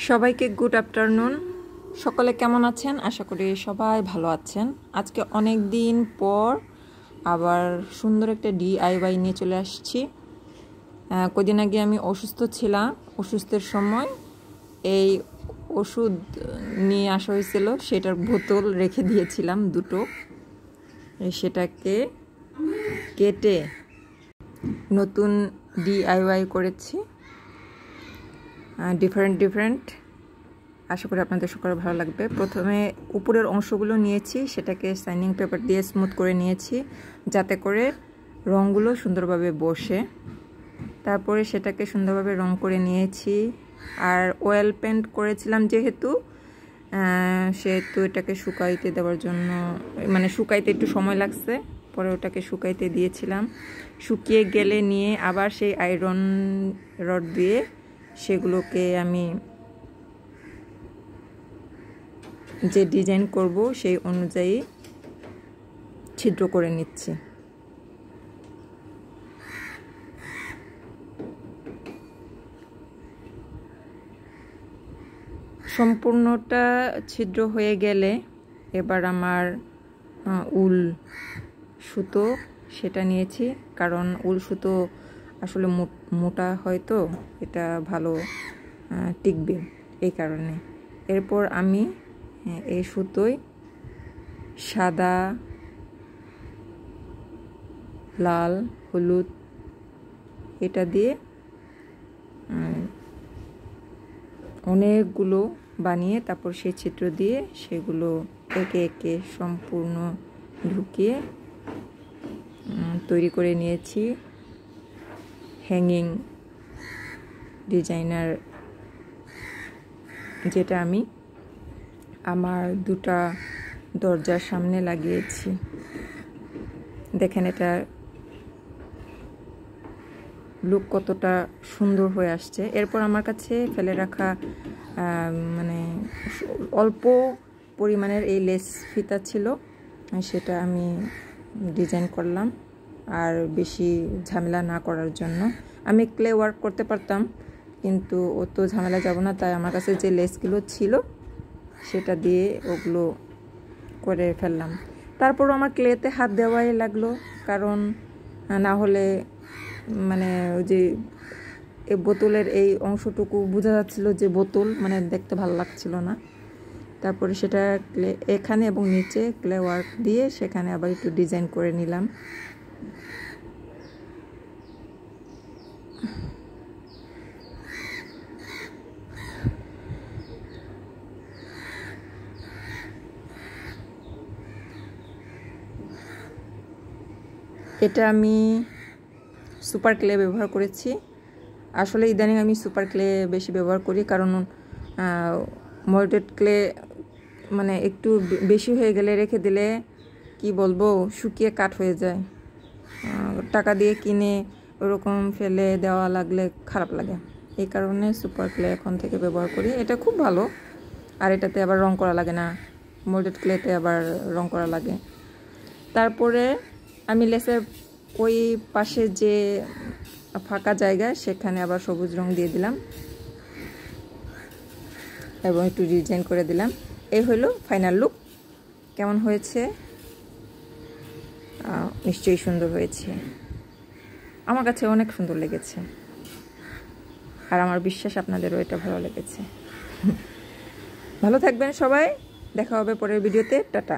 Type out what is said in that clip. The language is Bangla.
সবাইকে গুড আফটারনুন। সকলে কেমন আছেন? আশা করি সবাই ভালো আছেন। আজকে অনেক দিন পর আবার সুন্দর একটা ডিআইওয়াই নিয়ে চলে আসছি। কদিন আগে আমি অসুস্থ ছিলাম। অসুস্থের সময় এই ওষুধ নিয়ে আসা হয়েছিল, সেটার বোতল রেখে দিয়েছিলাম দুটো। সেটাকে কেটে নতুন ডিআইওয়াই করেছি, ডিফারেন্ট। আশা করি আপনাদের সকলে ভালো লাগবে। প্রথমে উপরের অংশগুলো নিয়েছি, সেটাকে শাইনিং পেপার দিয়ে স্মুথ করে নিয়েছি যাতে করে রঙগুলো সুন্দরভাবে বসে। তারপরে সেটাকে সুন্দরভাবে রং করে নিয়েছি। আর অয়েল পেন্ট করেছিলাম যেহেতু এটাকে শুকাইতে দেওয়ার জন্য, মানে শুকাইতে একটু সময় লাগছে, পরে ওটাকে শুকাইতে দিয়েছিলাম। শুকিয়ে গেলে নিয়ে আবার সেই আয়রন রড দিয়ে সেগুলোকে আমি যে ডিজাইন করব সেই অনুযায়ী ছিদ্র করে নিচ্ছি। সম্পূর্ণটা ছিদ্র হয়ে গেলে এবার আমার উল সুতো সেটা নিয়েছি, কারণ উল সুতো আসলে মোটা হয়তো এটা ভালো টিকবে এই কারণে। এরপর আমি এই সুতোয় সাদা, লাল, হলুদ এটা দিয়ে অনেকগুলো বানিয়ে তারপর সেই চিত্র দিয়ে সেগুলো একে একে সম্পূর্ণ ঢুকিয়ে তৈরি করে নিয়েছি হ্যাঙ্গিং ডিজাইনার, যেটা আমি আমার দুটা দরজার সামনে লাগিয়েছি। দেখেন এটা লুক কতটা সুন্দর হয়ে আসছে। এরপর আমার কাছে ফেলে রাখা মানে অল্প পরিমাণের এই লেস ফিতা ছিল, সেটা আমি ডিজাইন করলাম। আর বেশি ঝামেলা না করার জন্য আমি ক্লে ওয়ার্ক করতে পারতাম, কিন্তু অত ঝামেলা যাব না, তাই আমার কাছে যে লেসগুলো ছিল সেটা দিয়ে ওগুলো করে ফেললাম। তারপরও আমার ক্লেতে হাত দেওয়াই লাগলো, কারণ না হলে মানে ওই যে এই বোতলের এই অংশটুকু বোঝা যাচ্ছিল যে বোতল, মানে দেখতে ভালো লাগছিল না। তারপরে সেটা ক্লে এখানে এবং নিচে ক্লে ওয়ার্ক দিয়ে সেখানে আবার একটু ডিজাইন করে নিলাম। এটা আমি সুপার ক্লে ব্যবহার করেছি। আসলে ইদানিং আমি সুপার ক্লে বেশি ব্যবহার করি, কারণ মল্টেড ক্লে মানে একটু বেশি হয়ে গেলে রেখে দিলে কি বলবো শুকিয়ে কাঠ হয়ে যায়। টাকা দিয়ে কিনে ওরকম ফেলে দেওয়া লাগলে খারাপ লাগে, এই কারণে সুপার ক্লে এখন থেকে ব্যবহার করি। এটা খুব ভালো, আর এটাতে আবার রং করা লাগে না, মল্টেড ক্লেতে আবার রং করা লাগে। তারপরে আমি লেসের ওই পাশে যে ফাঁকা জায়গা সেখানে আবার সবুজ রং দিয়ে দিলাম এবং একটু ডিজাইন করে দিলাম। এই হলো ফাইনাল লুক। কেমন হয়েছে? নিশ্চয়ই সুন্দর হয়েছে, আমার কাছে অনেক সুন্দর লেগেছে, আর আমার বিশ্বাস আপনাদেরও এটা ভালো লেগেছে। ভালো থাকবেন সবাই, দেখা হবে পরের ভিডিওতে। টাটা।